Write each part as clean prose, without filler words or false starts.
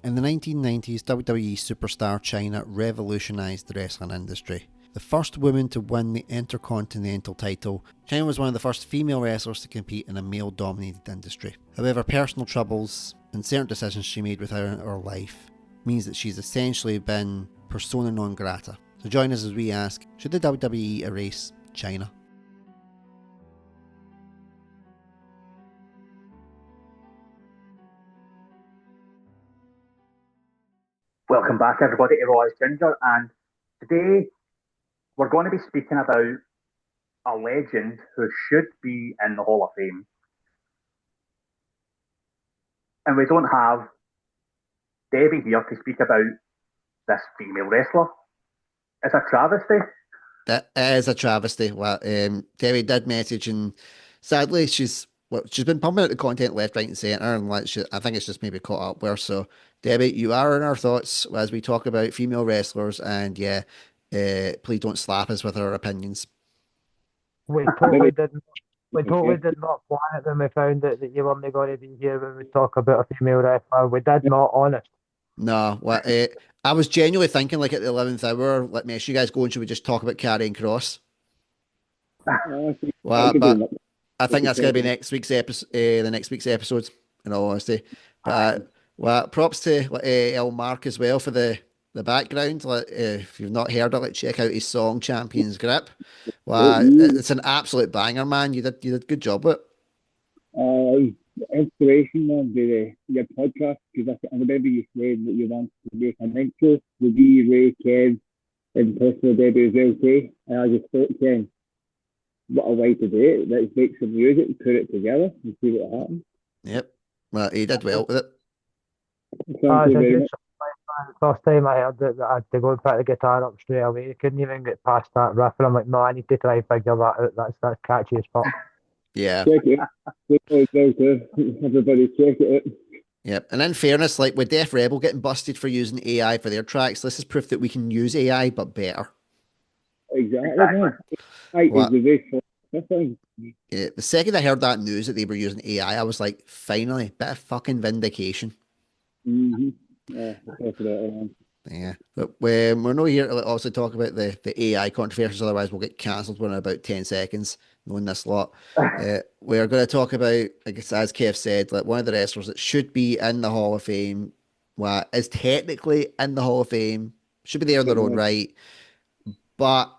In the 1990s, WWE Superstar Chyna revolutionised the wrestling industry. The first woman to win the Intercontinental title, Chyna was one of the first female wrestlers to compete in a male-dominated industry. However, personal troubles and certain decisions she made within her life means that she's essentially been persona non grata. So join us as we ask, should the WWE erase Chyna? Welcome back, everybody, to Raw is Ginger, and today we're going to be speaking about a legend who should be in the Hall of Fame. And we don't have Debbie here to speak about this female wrestler. It's a travesty. That is a travesty. Well, Debbie did message, and sadly, she's been pumping out the content left, right, and centre, and I think it's just maybe caught up with her. So, Debbie, you are in our thoughts as we talk about female wrestlers, and please don't slap us with our opinions. We totally didn't. We totally did not plan it when we found out that you weren't going to be here when we talk about a female wrestler. We did not, honest. No, I was genuinely thinking, like, at the 11th hour, let me ask you guys going, should we just talk about Karrion Kross? Well, but I think that's going to be next week's episode, the next week's episodes, in all honesty. But props to El Mark as well for the background. If you've not heard it, check out his song "Champion's Grip." Well, it's an absolute banger, man. You did a good job with it. Inspiration on your podcast, because I remember you saying that you want to make an intro with me, Ray, Ken, and personal Debbie as well, too. And I just thought, Ken, what a way to do it. Let's make some music, put it together, and see what happens. Yep. Well, he did well with it. First time I heard it, I had to go and pick the guitar up straight away. I couldn't even get past that riff, and I'm like, no, I need to try and figure that out. That's catchy as fuck. Yeah. Check it. Everybody check it out. Yep. And in fairness, like with Def Rebel getting busted for using AI for their tracks, this is proof that we can use AI, but better. Exactly. Yeah, the second I heard that news that they were using AI, I was like, finally, bit of fucking vindication. Mm-hmm. Yeah, definitely. Yeah, but we're not here to also talk about the AI controversies, otherwise we'll get cancelled within about 10 seconds, knowing this lot. We're going to talk about, I guess, as Kev said, like one of the wrestlers that should be in the Hall of Fame, is technically in the Hall of Fame, should be there in their own right, but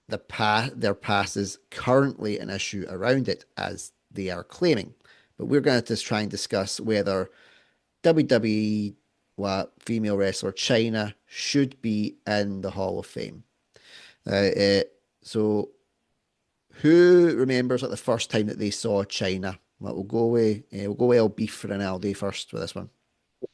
their past is currently an issue around it, as they are claiming. But we're going to just try and discuss whether WWE female wrestler Chyna should be in the Hall of Fame. So who remembers like the first time that they saw Chyna? Well, we'll go with El Beef for an Aldi first with this one.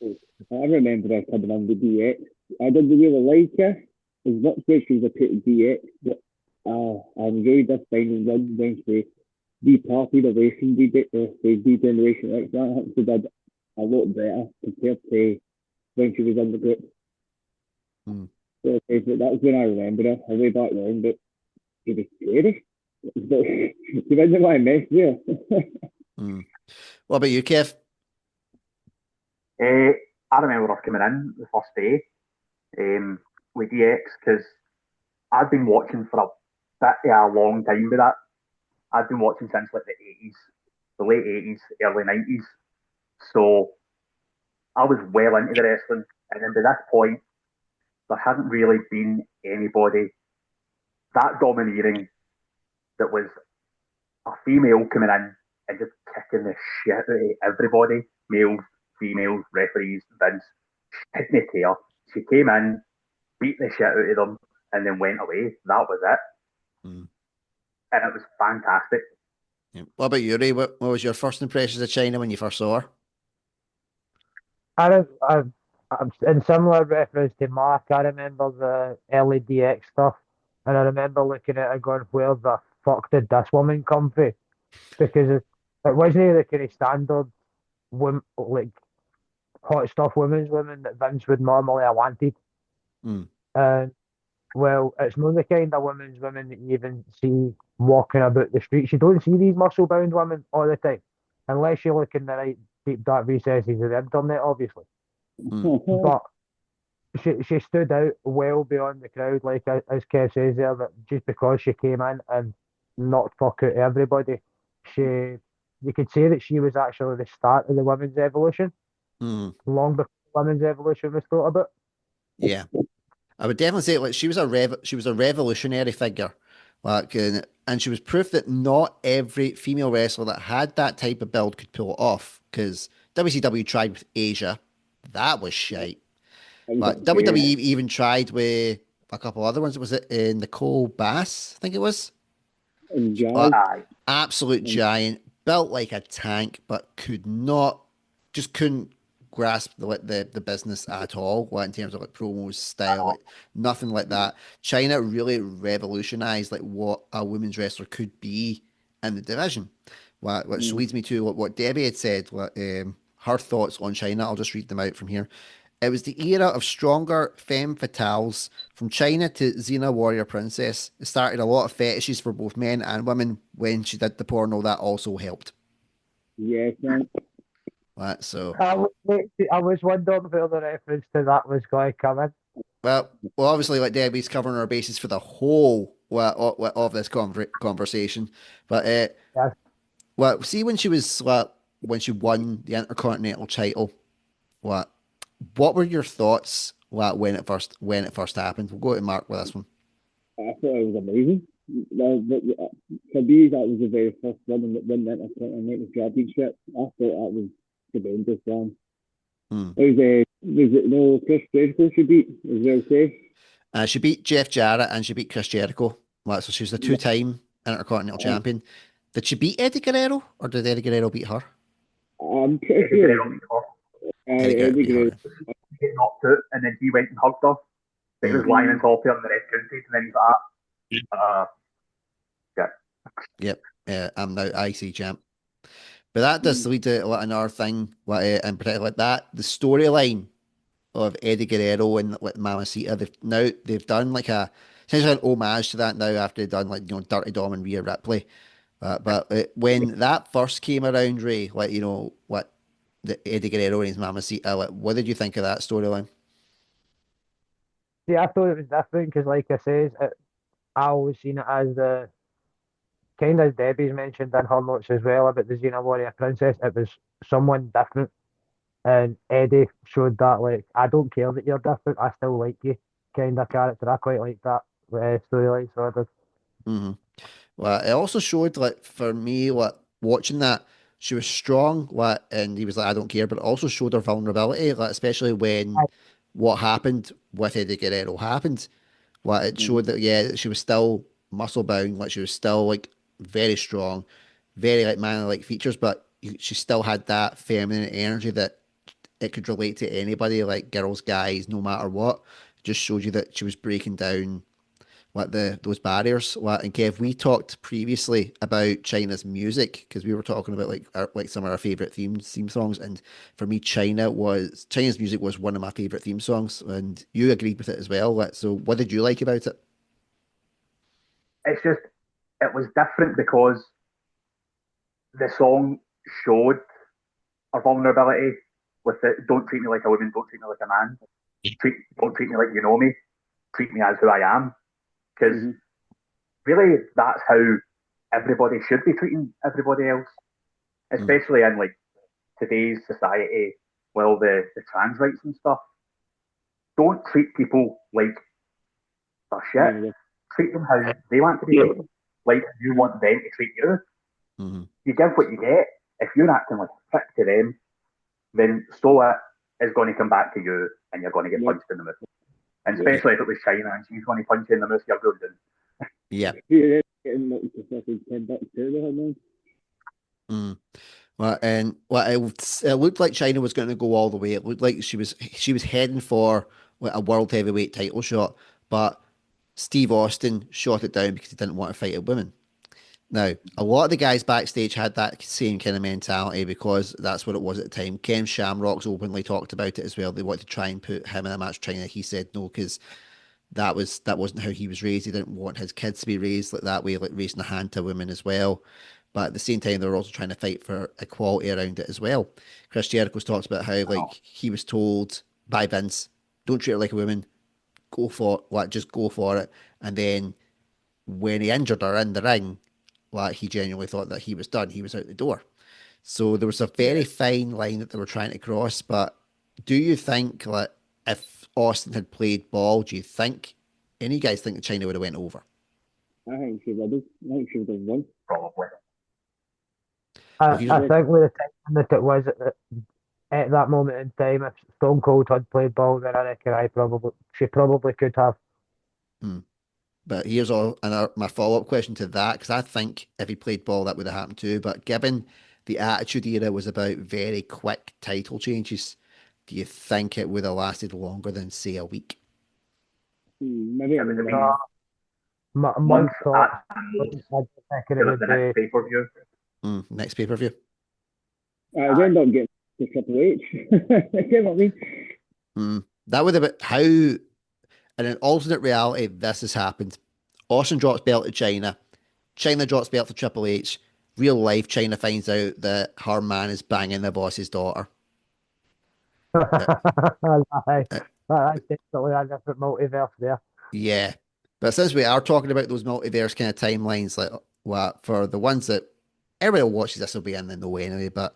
I remember her coming on the DX. I didn't really like her as much as she was a pit DX, but I enjoyed this final run when she departed away from the D-Generation X. I think she did a lot better compared to when she was on the group. So that's when I remember her, way back then, but she was scary. She wasn't my mess there. What about you, Kev? I remember her coming in the first day with DX, because I'd been watching for a long time with that. I'd been watching since like the 80s, the late 80s, early 90s. So I was well into the wrestling, and then by this point, there hadn't really been anybody that domineering that was a female coming in and just kicking the shit out of everybody, males, females, referees, Vince. She didn't care. She came in, beat the shit out of them, and then went away. That was it. And it was fantastic. Yeah. What about you, Ray? What was your first impressions of Chyna when you first saw her? I'm in similar reference to Mark. I remember the early DX stuff, and I remember looking at it going, where the fuck did this woman come from? Because it wasn't the kind of standard like hot stuff women that Vince would normally have wanted. And well, it's not the kind of women that you even see walking about the streets. You don't see these muscle-bound women all the time, unless you look in the right deep dark recesses of the internet, obviously. but she stood out well beyond the crowd, like as Kev says there, that just because she came in and knocked fuck out everybody, you could say that she was actually the start of the women's evolution, Mm, long before women's evolution was thought about. yeah. I would definitely say like she was a revolutionary figure. Like and she was proof that not every female wrestler that had that type of build could pull it off. Because WCW tried with Asia. That was shite. It was Like a fair WWE even tried with a couple other ones. Was it Nicole Bass? I think it was. and Uh, jazz. Aye. absolute And giant, built like a tank, but just couldn't grasp the business at all. Like in terms of like promos, style, like nothing like that. China really revolutionized like what a women's wrestler could be in the division. Which mm, leads me to what Debbie had said. Her thoughts on China. I'll just read them out from here. It was the era of stronger femme fatales. From China to Xena Warrior Princess. It started a lot of fetishes for both men and women. When she did the porno, that also helped. yes, man. Right, so, I was wondering where the reference to that was going to come in. well, obviously, like Debbie's covering our bases for the whole of this conversation. But, Yes. well, see when she won the Intercontinental title, what, what were your thoughts, when it first happened? We'll go to Mark with this one. I thought it was amazing. For me, that was the very first woman that won the Intercontinental Championship. I thought that was tremendous, man. Hmm. Was it no Chris Jericho she beat as well, say? She beat Jeff Jarrett and she beat Chris Jericho. Right, so she was the Yeah. two-time Intercontinental Uh, Champion. Did she beat Eddie Guerrero or did Eddie Guerrero beat her? I'm pretty Eddie sure Guerrero it beat her. Eddie Guerrero Eddie beat Guerrero. her. He get knocked out, and then he went and hugged her. But he was Mm, lying on top of her, and the ref counted, and then he's like, yeah. yep. I'm now IC champ. But that does Mm, lead to like, another thing, in particular, like that. The storyline of Eddie Guerrero and like Mamacita. They've done like essentially an homage to that now after they've done like Dirty Dom and Rhea Ripley. But when that first came around, Ray, like what the Eddie Guerrero and his Mamacita, like what did you think of that storyline? See, I thought it was different because, like I says, I always seen it as the kind of Debbie's mentioned in her notes as well about the Xena Warrior Princess. It was someone different, and Eddie showed that. Like, I don't care that you're different, I still like you, kind of character. I quite like that storyline. So I did. Hmm. Well, it also showed like for me, like watching that she was strong, like, and he was like, I don't care, but it also showed her vulnerability, like especially when what happened with Eddie Guerrero happened. Like it mm, showed that yeah, she was still muscle bound, like she was still like very strong, very like manly like features, but she still had that feminine energy that it could relate to anybody, like girls, guys, no matter what. Just showed you that she was breaking down like those barriers. Like, and Kev, we talked previously about China's music because we were talking about like some of our favorite theme songs, and for me, China's music was one of my favorite theme songs, and you agreed with it as well. Like, so what did you like about it? It's just, it was different because the song showed a vulnerability with it. Don't treat me like a woman, don't treat me like a man. Don't treat me like you know me. Treat me as who I am. Because mhm, really, that's how everybody should be treating everybody else, Mm, especially in like today's society. Well, the trans rights and stuff. Don't treat people like they're shit. yeah, Treat them how they want to be treated, like you want them to treat you. mhm. You give what you get. If you're acting like a prick to them, then so what is going to come back to you, and you're going to get yeah, punched in the mouth. And yeah. Yeah, especially if it was China and she's going to punch you in the mouth, you're golden. yeah. Yeah, getting like the fucking 10 bucks out of her, man. Mm. Well, and it looked like China was going to go all the way. It looked like she was heading for like a world heavyweight title shot, but Steve Austin shot it down because he didn't want to fight a woman. Now, a lot of the guys backstage had that same kind of mentality because that's what it was at the time. Ken Shamrock's openly talked about it as well. They wanted to try and put him in a match with China. He said no because that wasn't how he was raised. He didn't want his kids to be raised like that way, like raising a hand to women as well. But at the same time, they were also trying to fight for equality around it as well. Chris Jericho's talks about how like he was told by Vince. Don't treat her like a woman. Go for just go for it. And then when he injured her in the ring, he genuinely thought that he was done. He was out the door. So there was a very fine line that they were trying to cross. But do you think if Austin had played ball, do you think any guys think that Chyna would have went over? I think she would have. I think she would have won. Probably. Well, I think with the time that it was at that moment in time, if Stone Cold had played ball, then I reckon she probably could have. But here's my follow-up question to that, because I think if he played ball, that would have happened too. But given the Attitude Era was about very quick title changes, do you think it would have lasted longer than, say, a week? Maybe It a would have month. been My months thought, at I most reckon it to would the be. next pay-per-view. Next pay-per-view. They end up getting to Triple H. You know what I mean? That would have been how, in an alternate reality, this has happened. Austin drops belt to Chyna. Chyna drops belt to Triple H. Real life, Chyna finds out that her man is banging the boss's daughter. That's definitely a different multiverse there. Yeah. But since we are talking about those multiverse kind of timelines, for the ones that everybody who watches this will be in the know anyway, but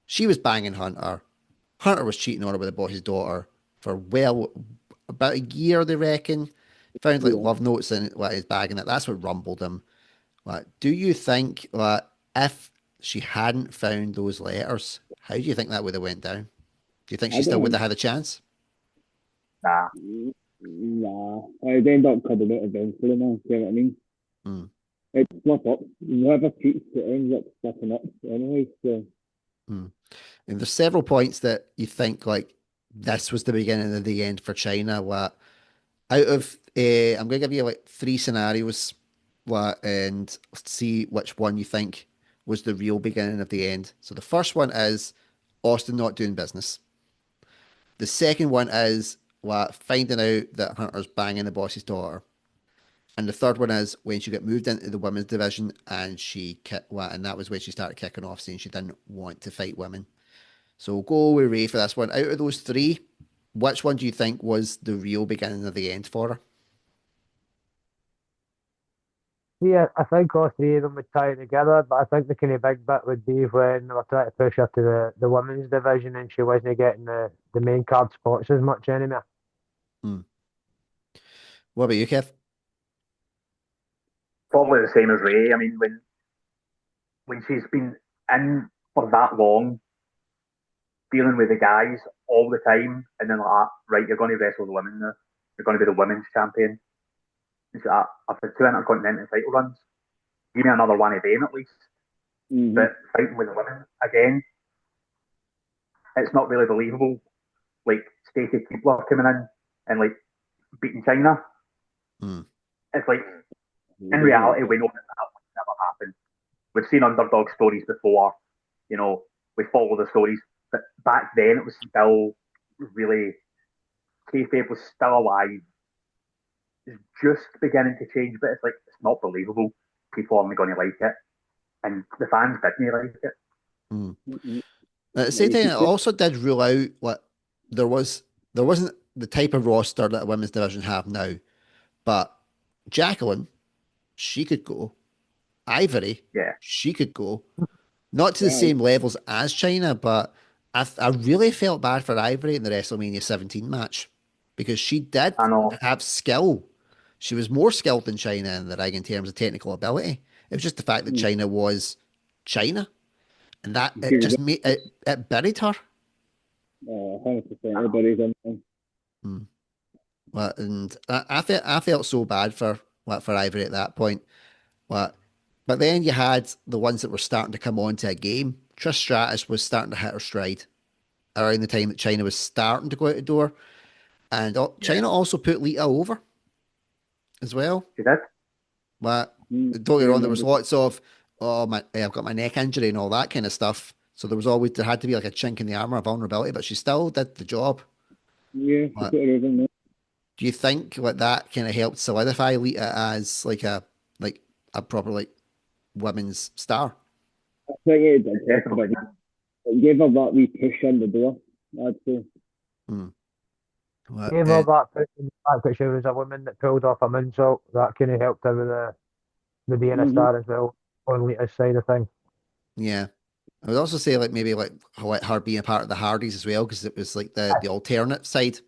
she was banging Hunter. Hunter was cheating on her with the boss's daughter for about a year, they reckon. Found love notes in his bag, and that's what rumbled him. Do you think if she hadn't found those letters, how do you think that would have went down? Do you think she still would have had a chance? Nah. Nah. I'd end up coming out eventually, man. You know what I mean? It's split up. Whoever cheats, it ends up splitting up anyway. So. And there's several points that you think this was the beginning of the end for Chyna. Out of I'm going to give you 3 scenarios, and see which one you think was the real beginning of the end. So the first one is Austin not doing business. The second one is finding out that Hunter's banging the boss's daughter. And the third one is when she got moved into the women's division and and that was when she started kicking off saying she didn't want to fight women. So go with Ray for this one. Out of those 3, which one do you think was the real beginning of the end for her? Yeah, I think all 3 of them would tie together, but I think the kind of big bit would be when they were trying to push her to the women's division and she wasn't getting the main card spots as much anymore. What about you, Kev? Probably the same as Ray. I mean, when she's been in for that long, dealing with the guys all the time, and then right, you're going to wrestle the women now. You're going to be the women's champion. It's I've had 2 Intercontinental title runs. Give me another one of them at least. But fighting with the women again, it's not really believable. Stacey Keibler coming in and beating Chyna. It's in reality, we know that would never happen. We've seen underdog stories before. We follow the stories. But back then, it was still really, kayfabe was still alive. It's just beginning to change, but it's not believable. People aren't going to like it. And the fans didn't like it. At the same time, it also did rule out there wasn't the type of roster that a women's division have now. But Jacqueline, she could go. Ivory, she could go. Not to the same levels as Chyna, but I really felt bad for Ivory in the WrestleMania 17 match because she did have skill. She was more skilled than Chyna in the ring in terms of technical ability. It was just the fact that Chyna was Chyna, and that it just made it buried her. 100%. Everybody's on. And I felt so bad for Ivory at that point. But then you had the ones that were starting to come on to a game. Trish Stratus was starting to hit her stride around the time that Chyna was starting to go out the door. And Chyna also put Lita over as well. She did. But don't get me wrong, there was lots of, I've got my neck injury and all that kind of stuff. So there had to be a chink in the armor, a vulnerability, but she still did the job. Yeah, she put her over there. Do you think that kind of helped solidify Lita as a proper women's star? I think it did. Definitely. It gave her that wee push in the door, I'd say. What, Gave her that push in the fact that she was a woman that pulled off a moonsault. That kind of helped her with the being a Mm-hmm. star as well on Lita's side of things. yeah. I would also say like maybe like her being a part of the Hardys as well because it was like the alternate side.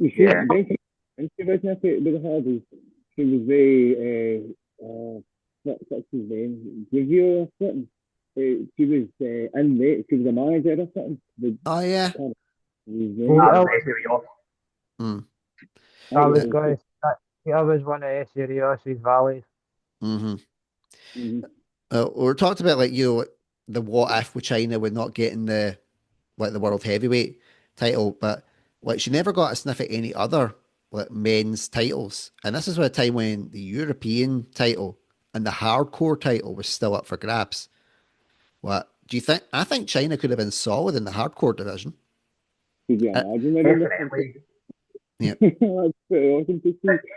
You see, Yeah. when she was with the Hardys, she was very, what's his name? Review or something. She was in there, she was a manager or something. Oh yeah. I can't remember his Well, name. That was I, basically off. Mm. I Right, was Uh, going to say, I was one of Essie Rios's valleys. hmm mm-hmm. we talked about like the what if with China with not getting the like the world heavyweight title, but like she never got a sniff at any other like men's titles, and this is at a time when the European title and the hardcore title was still up for grabs. What do you think? I think China could have been solid in the hardcore division. Could you Uh, imagine winning this one? Definitely. yeah, That's pretty awesome to see.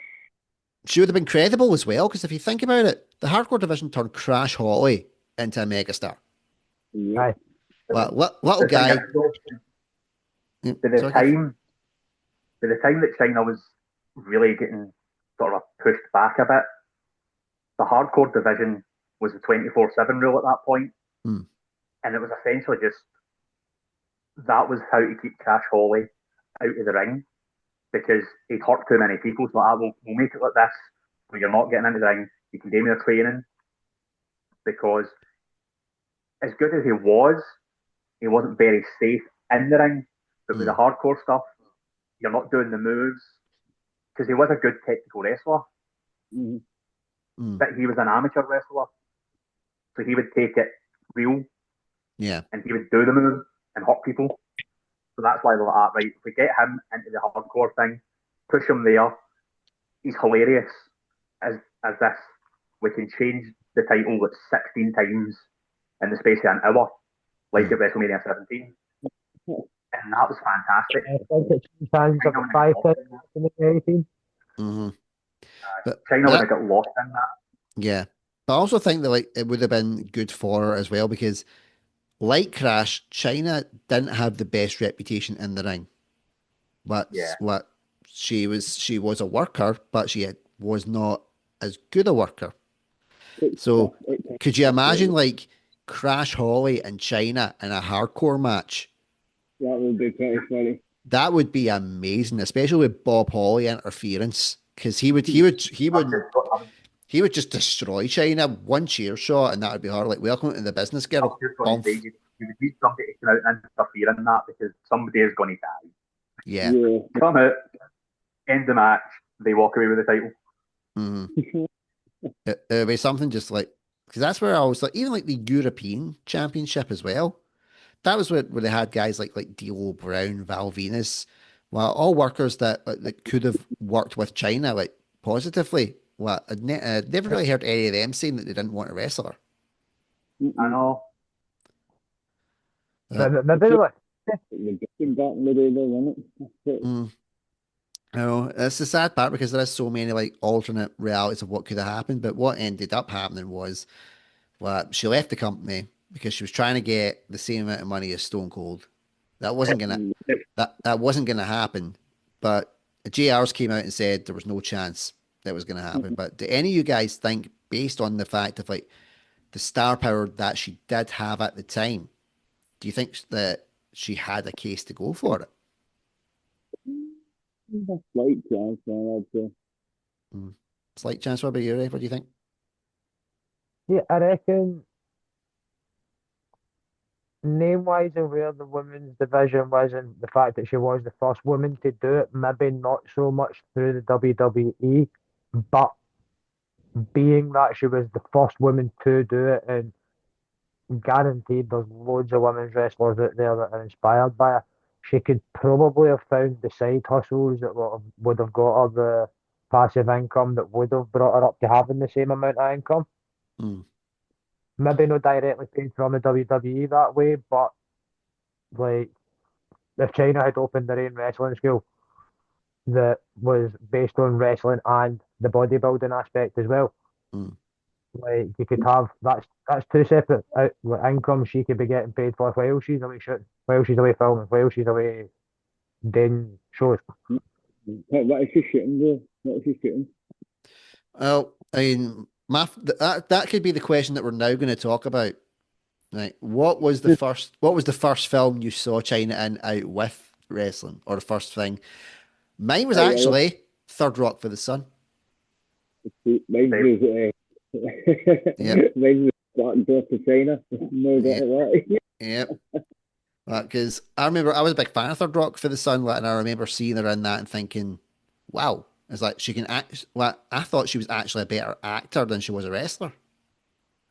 she would have been credible as well because if you think about it, the hardcore division turned Crash Holly into a megastar. Yep. Aye. Well, little The thing guy. is, though, Yeah, by the sorry, Kev. time by the time that China was really getting sort of pushed back a bit, the hardcore division was the 24/7 rule at that point, Hmm. and it was essentially just that was how to keep Cash Holly out of the ring because he'd hurt too many people. So we'll make it like this, where you're not getting into the ring. You can do your training because as good as he wasn't very safe in the ring. But with Hmm. the hardcore stuff, you're not doing the moves because he was a good technical wrestler, Mm-hmm. Hmm. but he was an amateur wrestler. So he would take it real Yeah. and he would do the moves and hurt people. So that's why they're like, right, if we get him into the hardcore thing, push him there, he's hilarious as this. We can change the title like 16 times in the space of an hour, like Hmm. at WrestleMania 17. And that was fantastic. I think it's sometimes China about would have five got lost times in that. in the 18. Hmm. But China would that, have got lost in that. yeah. But I also think that like it would have been good for her as well because like Crash, China didn't have the best reputation in the ring. Yeah. What she was a worker, but was not as good a worker. It's tough. So It's tough. could you imagine Absolutely. like Crash Holly and China in a hardcore match? That would be pretty funny. That would be amazing, especially with Bob Holly interference, because I would just, I would, he would just destroy China one chair shot, and that would be her like welcome to the business, I girl. was just going to say, Bombs. you would need somebody to come out and interfere in that because somebody is going to die. Yeah. Yeah. Come out, end the match, they walk away with the title. Hmm. It'd be something just like because that's where I was like even like the European Championship as well. That was where they had guys like D'Lo Brown, Val Venus, well, all workers that could have worked with China like positively. Well, I'd never really heard any of them saying that they didn't want to wrestle her. I Mm-mm. know. Uh, Maybe like, The booking back in the day, though, wasn't it? That's it. mm, I know it's the sad part because there is so many like alternate realities of what could have happened. But what ended up happening was, well, she left the company because she was trying to get the same amount of money as Stone Cold. That wasn't gonna Mm. that wasn't gonna happen. But JRs came out and said there was no chance that was gonna happen. But do any of you guys think, based on the fact of like the star power that she did have at the time, do you think that she had a case to go for it? A slight chance, man, I'd say. Mm. Slight chance. What about you, Ray? What do you think? yeah, I reckon name wise and where the women's division was, and the fact that she was the first woman to do it, maybe not so much through the WWE, but being that she was the first woman to do it, and guaranteed there's loads of women's wrestlers out there that are inspired by her. She could probably have found the side hustles that would have got her the passive income that would have brought her up to having the same amount of income. Mm. Maybe not directly paid from the WWE that way, but like if China had opened their own wrestling school that was based on wrestling and the bodybuilding aspect as well, Mm. like you could have that's two separate incomes she could be getting paid for while she's away shooting, while she's away filming, while she's away doing shows. What is she shooting though? What is she shooting? Well, I mean, that could be the question that we're now going to talk about. Right. What was the first film you saw China in out with wrestling, or the first thing? Mine was Right, well, actually Third Rock for the Sun. mine Same. was Yep. mine was starting to go to China. No doubt Yep. about it. Yep. Because I remember I was a big fan of Third Rock for the Sun, like, and I remember seeing her in that and thinking, "Wow, it's like she can act." Well, I thought she was actually a better actor than she was a wrestler.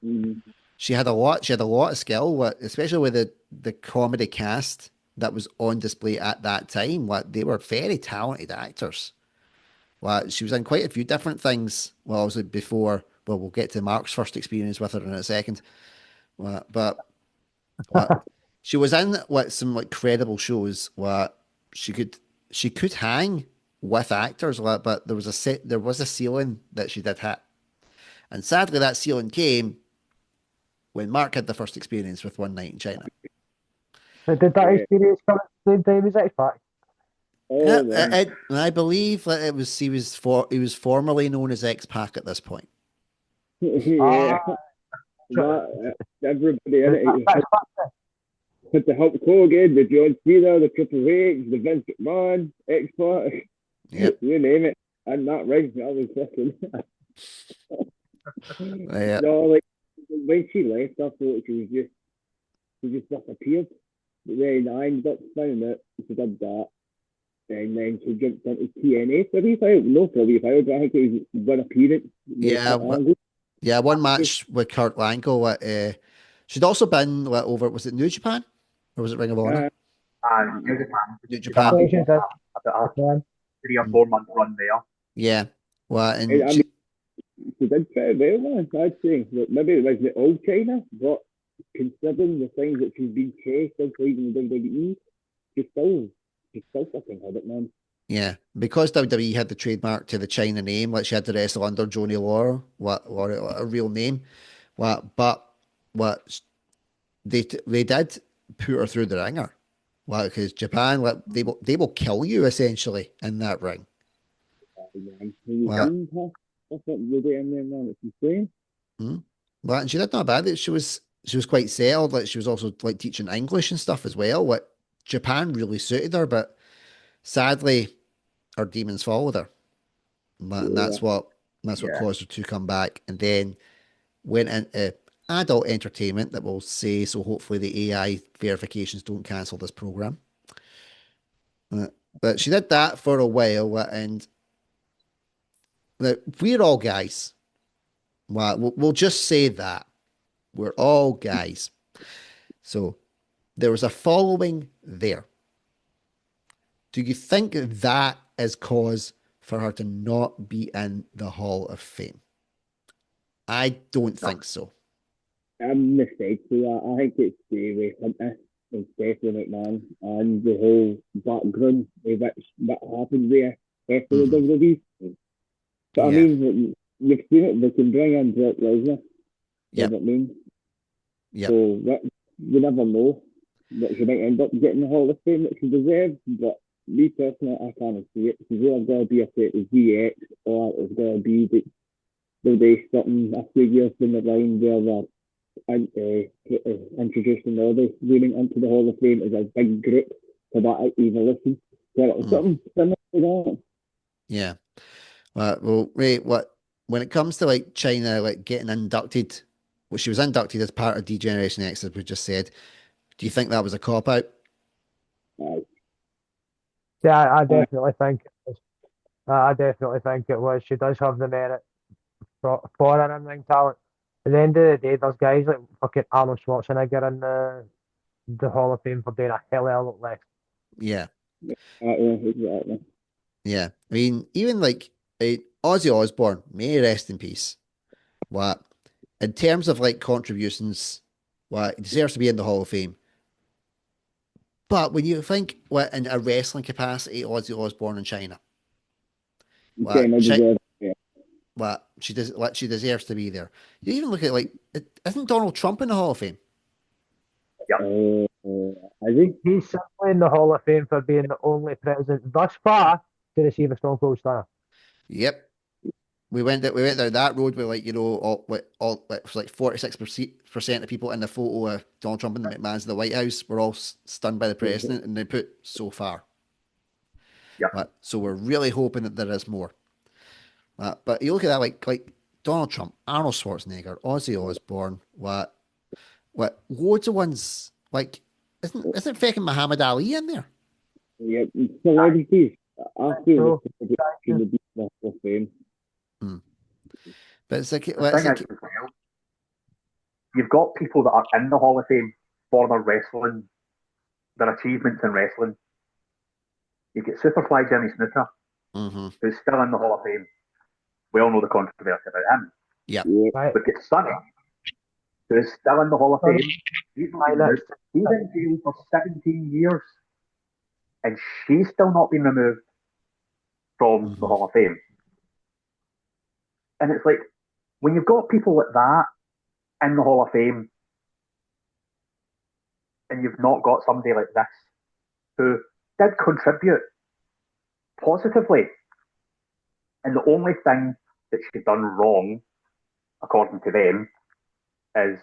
Mhm. She had a lot. She had a lot of skill, especially with the comedy cast that was on display at that time. Like, they were very talented actors. Well, she was in quite a few different things. Well, obviously before. Well, we'll get to Mark's first experience with her in a second. But what she was in some credible shows. What she could she could hang with actors. But there was a ceiling that she did hit, and sadly that ceiling came when Mark had the first experience with One Night in China. But did that Yeah. experience come at the same time as X Factor? Yeah, Oh man. I believe that he was formerly known as X Pac at this point. Yeah. Ah, sure. Everybody in That's it. X Factor. Had the Hulk Hogan, the John Cena, the Triple H, the Vince McMahon, X-Pac, Yep. you name it. And that ring, I was fucking. Yeah. No, like when she left, I thought she just disappeared. But then I ended up finding it. She did that, and then she jumped into TNA for a wee while. No, for a wee while, but I think it was one appearance with Yeah. Kurt Angle. Yeah. One match with Kurt Angle. She'd also been over. Was it New Japan or was it Ring of Honor? Uh, And New Japan, New she done Japan. Asian did. a Japan. 3 or 4 month run there. Yeah. Well, and and I mean, she did pretty well, man. I'd say like, maybe it was the old China, but considering the things that she's been chased into even the WWE, she's still fucking had it, man. yeah, because WWE had the trademark to the China name, like she had to wrestle under Joni Laura, what a real name. What they did put her through the ringer. Well, because Japan, like, they will kill you essentially in that ring. Man. When you Well, seen her, that's what you're doing there, man. It's insane. hmm. Well, and she did not bad. She was quite settled. Like, she was also like teaching English and stuff as well. What Japan really suited her, but sadly, her demons followed her, and Yeah. that's what Yeah. caused her to come back, and then went into adult entertainment. That will say so. Hopefully, the AI verifications don't cancel this program. Uh, but she did that for a while, and we're all guys. Well, we'll just say that we're all guys. So there was a following there. Do you think that is cause for her to not be in the Hall of Fame? I don't No, think so. I'm mistaken for that. I think it's the way Hunter and Stephanie McMahon and the whole background of what happened there after the Hmm. WWE. But I Yeah. mean, you've seen it, they can bring in Brock Lesnar, you know Yep. what I mean? Yep. So that, you never know that she might end up getting the Hall of Fame that she deserves. But me personally, I can't see it. She's either going to be a fit with GX or it's going to be that there'll be something a few years down the line where they're introducing all the women into the Hall of Fame as a big group for that evolution. Where it was Mm. something similar to that. Yeah. Well, Ray, when it comes to like China, like getting inducted, well, she was inducted as part of D Generation X, as we just said. Do you think that was a cop out? Uh, Yeah, I uh, definitely think it was. I definitely think it was. She does have the merit for an in-ring talent. At the end of the day, there's guys like fucking Arnold Schwarzenegger in the Hall of Fame for doing a hell of a lot less. Yeah. exactly. Yeah. I mean, even like Ozzy Osbourne, may he rest in peace. What in terms of like contributions, what he deserves to be in the Hall of Fame. But when you think what in a wrestling capacity, Ozzy Osbourne in China, what China deserves it. what she deserves to be there. You even look at like isn't Donald Trump in the Hall of Fame? Yep. Is he? He's simply in the Hall of Fame for being the only president thus far to receive a Stone Cold Stunner. Yep. We went down that road with, like, you know, it was like 46% of people in the photo of Donald Trump and the McMahon's in the White House were all stunned by the president, and they put so far. Yeah. So we're really hoping that there is more. But you look at that, like Donald Trump, Arnold Schwarzenegger, Ozzy Osbourne, what loads of ones, like, isn't fucking Muhammad Ali in there? Yeah, celebrities. I feel So, like in the Deep Hall of Fame. But it's like, The well, it's thing like, is, as well, you've got people that are in the Hall of Fame for their wrestling, their achievements in wrestling. You get Superfly Jimmy Snuka, mm-hmm. who's still in the Hall of Fame. We all know the controversy about him. Yeah. Yeah. right. But get Sonny, who is still in the Hall of Fame. He's not been removed. He's in jail for 17 years, and she's still not been removed from the Hall of Fame. And it's like, when you've got people like that in the Hall of Fame, and you've not got somebody like this who did contribute positively, and the only thing that she's done wrong, according to them, is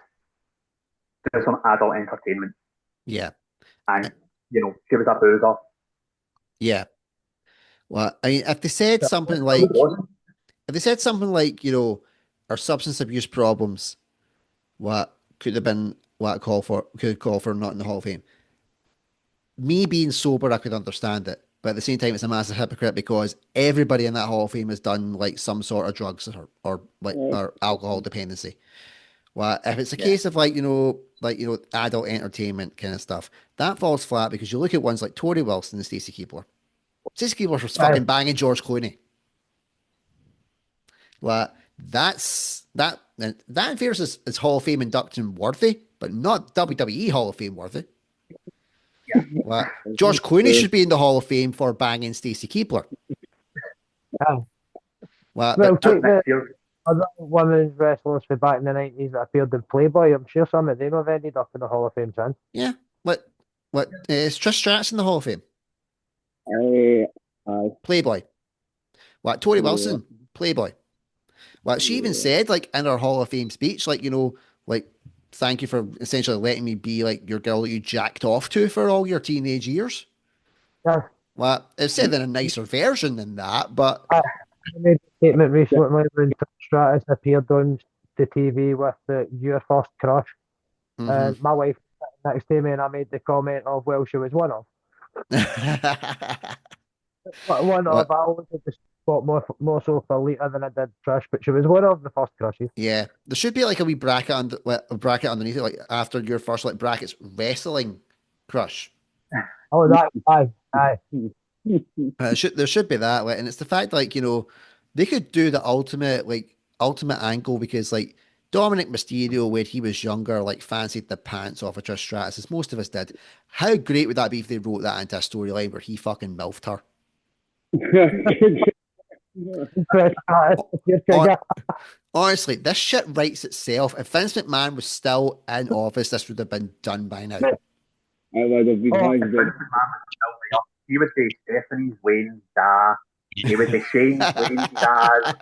do some adult entertainment. Yeah. And, you know, she was a boozer. Yeah. Well, I mean, if they said something She like, wasn't. you know, our substance abuse problems, what could have been what could call for not in the Hall of Fame. Me being sober, I could understand it, but at the same time, it's a massive hypocrite because everybody in that Hall of Fame has done like some sort of drugs or alcohol dependency. Well, if it's a case of like, you know, adult entertainment kind of stuff, that falls flat because you look at ones like Tori Wilson and Stacey Keebler. Stacey Keebler was fucking banging George Clooney. Well, that appears as Hall of Fame induction worthy, but not WWE Hall of Fame worthy. Yeah. Well, George Clooney should be in the Hall of Fame for banging Stacey Keebler. Well, But take the Next year. other women's wrestlers for back in the 90s that appeared in Playboy. I'm sure some of them have ended up in the Hall of Fame since. yeah, what is Trish Stratus in the Hall of Fame? Playboy. What Tori Wilson? Playboy. Well, she even said, like, in her Hall of Fame speech, like, you know, like, thank you for essentially letting me be like your girl that you jacked off to for all your teenage years. Yeah. Well, it's said in a nicer version than that, but I made a statement recently when Stratus appeared on the TV with Your First Crush. And my wife sat next to me and I made the comment of, well, she was one of. One of, What? I always had the spot more so for Lita than I did Trish, but she was one of the first crushes. Yeah, there should be like a wee a bracket underneath it, like after your first like brackets wrestling crush. Oh, that, aye. There should be that, like, and it's the fact like, you know, they could do the ultimate angle because like Dominic Mysterio when he was younger like fancied the pants off of Trish Stratus as most of us did. How great would that be if they wrote that into a storyline where he fucking milfed her? Honestly, this shit writes itself. If Vince McMahon was still in office, this would have been done by now. I would have been If Vince McMahon was still there, he would be Stephanie's Wayne's da. He would be Shane's Wayne's da.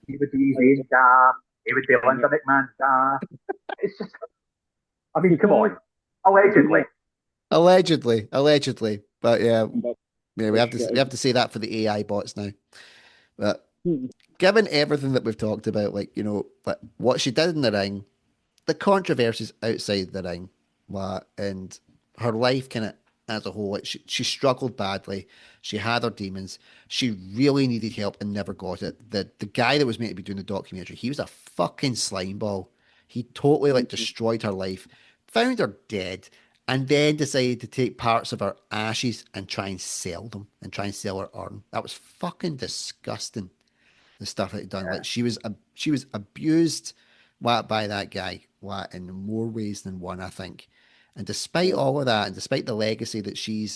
He would be Zayn's da. He would be Linda McMahon's da. It's just, I mean, come on. Allegedly. Allegedly. But yeah, we have to say that for the AI bots now. But given everything that we've talked about, like, you know, like what she did in the ring, the controversies outside the ring, and her life kind of as a whole, like she struggled badly. She had her demons. She really needed help and never got it. The guy that was meant to be doing the documentary, he was a fucking slimeball. He totally like destroyed her life, found her dead, and then decided to take parts of her ashes and try and sell them and try and sell her urn. That was fucking disgusting. The stuff that he'd done, like she was abused, by that guy, in more ways than one, I think. And despite all of that, and despite the legacy that she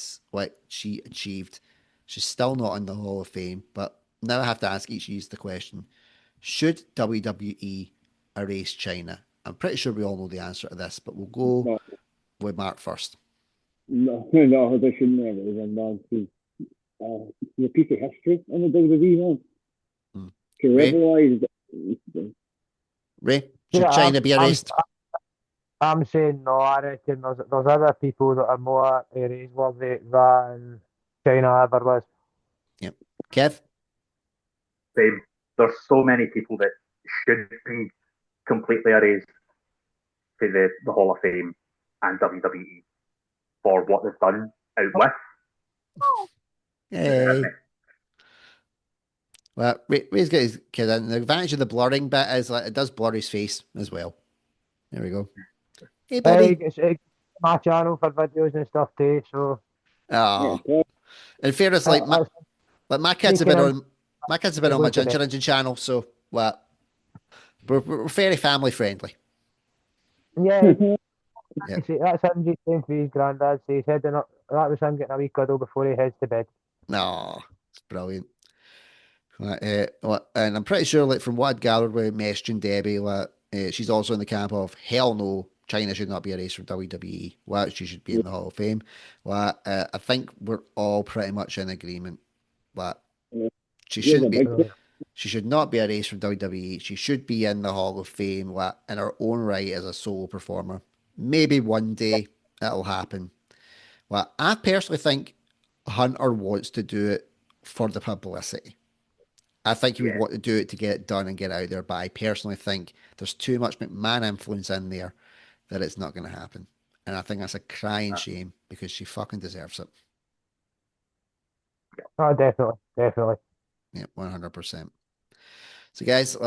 achieved, she's still not in the Hall of Fame. But now I have to ask each of you the question: should WWE erase Chyna? I'm pretty sure we all know the answer to this, but we'll go with Mark first. No, no, they shouldn't have it on man. It's a piece of history in the WWE, man. Hmm. To Ray, rivalize, Ray, should Yeah, China be erased? I'm saying no. I reckon there's other people that are more erase worthy than China ever was. Yep. Kev? Same. There's so many people that should be completely erased to the Hall of Fame and WWE for what they've done out with. Yay. Well, Ray's got his kid in. The advantage of the blurring bit is like it does blur his face as well. There we go. Hey, buddy. It's my channel for videos and stuff too. So Oh, yeah, in fairness, like that's my kids have sneaking been in. on my kids have been on my Look at it. Ginger Engine channel, so well, we're very family friendly. Yeah, Yeah. that's him just saying for his granddad. So he's heading up. That was him getting a wee cuddle before he heads to bed. No, it's brilliant. And I'm pretty sure, like from what I'd gathered with Mesh and Debbie, like she's also in the camp of hell no, China should not be erased from WWE. Well, she should be in the Hall of Fame. Well, I think we're all pretty much in agreement. But she here's a shouldn't be. big So, She should not be erased from WWE. She should be in the Hall of Fame in her own right as a solo performer. Maybe one day it'll happen. Well, I personally think Hunter wants to do it for the publicity. I think he would Yeah. want to do it to get it done and get out there, but I personally think there's too much McMahon influence in there that it's not going to happen. And I think that's a crying shame because she fucking deserves it. oh, definitely. Yeah, 100%. So, guys,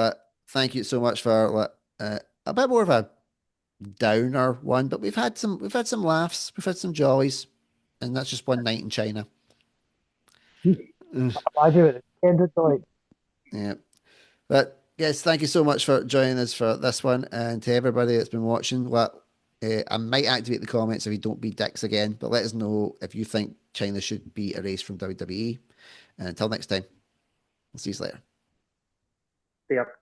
thank you so much for a bit more of a downer one, but we've had some laughs, we've had some jollies, and that's just one night in China. Mm, I do it. Ended like yeah. But yes, thank you so much for joining us for this one, and to everybody that's been watching. I might activate the comments if you don't be dicks again, but let us know if you think China should be erased from WWE. And until next time, we'll see you later. They are